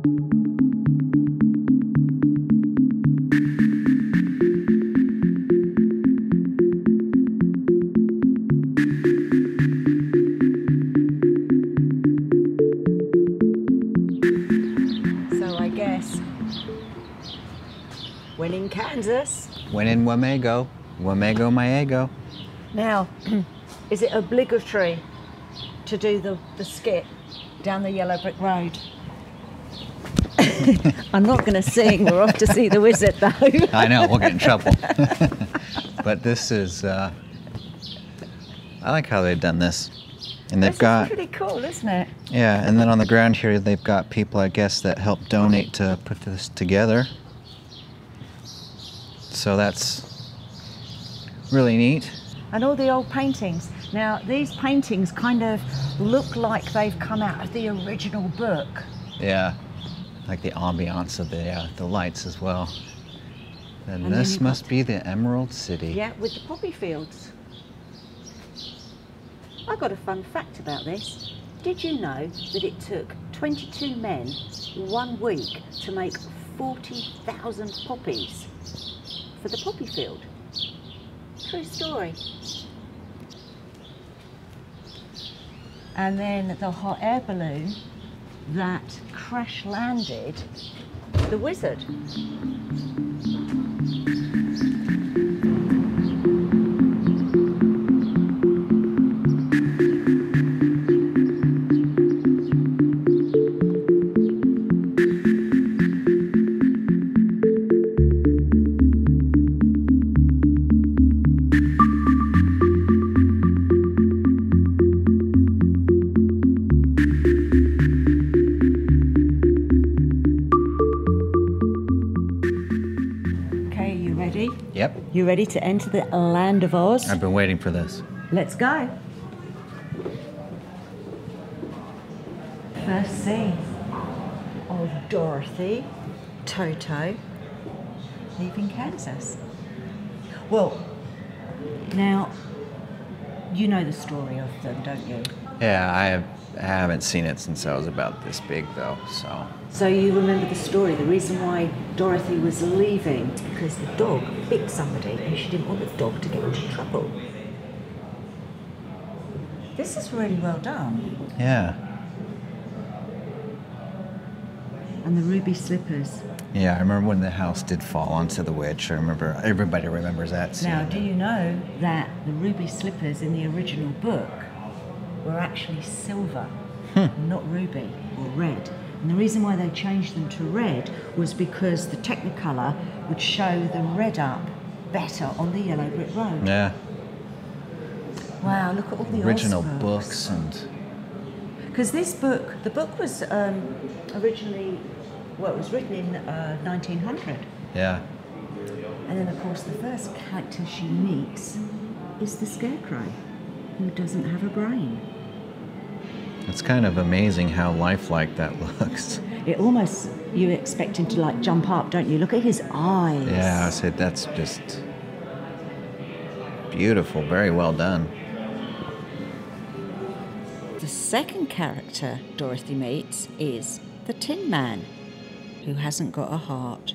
When in Kansas. When in Wamego. Wamego, my ego. Now, is it obligatory to do the skit down the yellow brick road? I'm not going to sing. We're off to see the wizard, though. I know, we'll get in trouble. But this is, I like how they've done this. And they've got... This is pretty cool, isn't it? Yeah, and then on the ground here, they've got people, I guess, that help donate to put this together. So that's really neat. And all the old paintings. Now, these paintings kind of look like they've come out of the original book. Yeah, like the ambiance of the lights as well. And this must be the Emerald City. Yeah, with the poppy fields. I got a fun fact about this. Did you know that it took 22 men 1 week to make 40,000 poppies for the poppy field? True story. And then the hot air balloon that crash landed the wizard. Yep. You ready to enter the land of Oz? I've been waiting for this. Let's go. First scene of Dorothy, Toto, leaving Kansas. Well, now, you know the story of them, don't you? Yeah, I haven't seen it since I was about this big, though, so... So you remember the story. The reason why Dorothy was leaving is because the dog bit somebody and she didn't want the dog to get into trouble. This is really well done. Yeah. And the ruby slippers. Yeah, I remember when the house did fall onto the witch. I remember, everybody remembers that scene. Now, do you know that the ruby slippers in the original book were actually silver, not ruby or red? And the reason why they changed them to red was because the Technicolor would show the red up better on the yellow brick road. Yeah. Wow, look at all the original Oz books and... Because this book, the book was originally, well, it was written in 1900. Yeah. And then, of course, the first character she meets is the Scarecrow, who doesn't have a brain. It's kind of amazing how lifelike that looks. It almost, you expect him to like jump up, don't you? Look at his eyes. Yeah, I said that's just beautiful, very well done. The second character Dorothy meets is the Tin Man, who hasn't got a heart.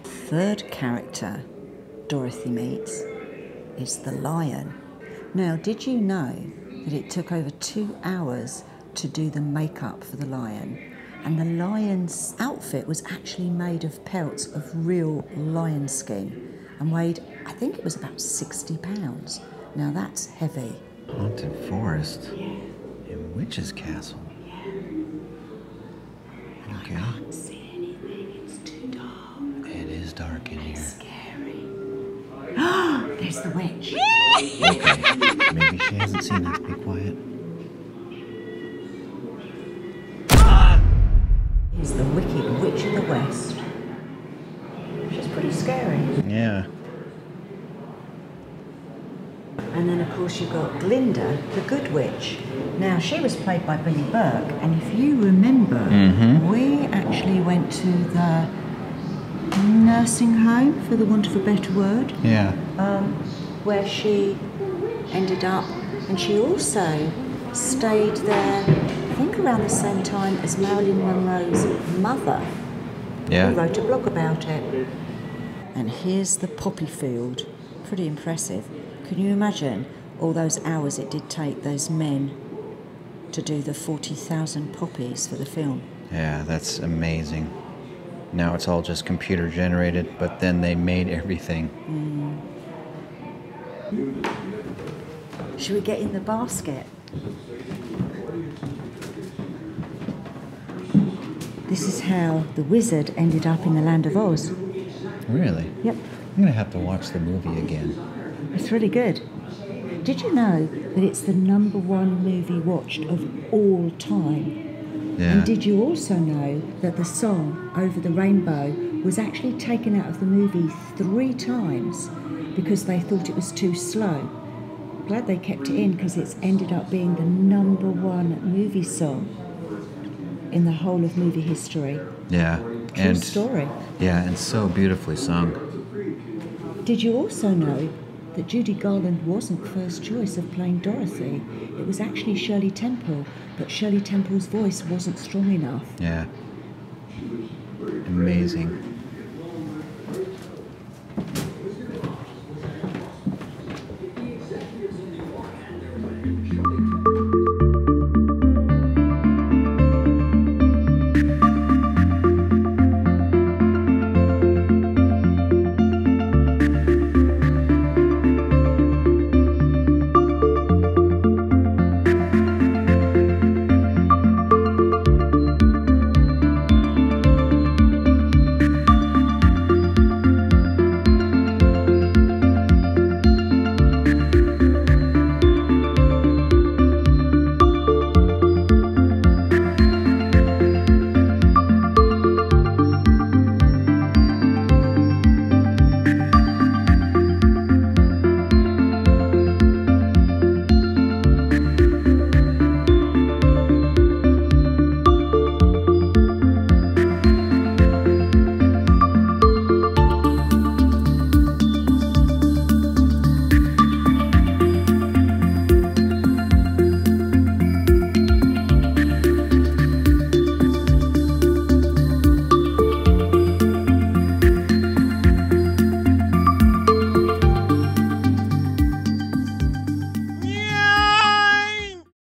Third character Dorothy meets is the Lion. Now, did you know that it took over 2 hours to do the makeup for the lion? And the lion's outfit was actually made of pelts of real lion skin and weighed, I think it was about 60 pounds. Now that's heavy. Haunted forest? Yeah. In Witch's Castle? Yeah. Okay. I can't see anything, it's too dark. It is dark in here. It's scary. There's the witch. Okay, maybe she hasn't seen us. Be quiet. Here's the Wicked Witch of the West. She's pretty scary. Yeah. And then, of course, you've got Glinda, the Good Witch. Now, she was played by Billy Burke, and if you remember, we actually went to the nursing home, for the want of a better word. Yeah. Where she ended up, and she also stayed there think around the same time as Marilyn Monroe's mother, Yeah. who wrote a blog about it. And here's the poppy field. Pretty impressive. Can you imagine all those hours it did take those men to do the 40,000 poppies for the film? Yeah, that's amazing. Now it's all just computer generated, but then they made everything. Should we get in the basket? This is how the wizard ended up in the Land of Oz. Really? Yep, I'm gonna have to watch the movie again. it's really good. Did you know that it's the #1 movie watched of all time? Yeah. And did you also know that the song Over the Rainbow was actually taken out of the movie 3 times because they thought it was too slow? Glad they kept it in because it's ended up being the #1 movie song in the whole of movie history. Yeah. True story. Yeah, and so beautifully sung. Did you also know that Judy Garland wasn't first choice of playing Dorothy? It was actually Shirley Temple, but Shirley Temple's voice wasn't strong enough. Yeah. Amazing.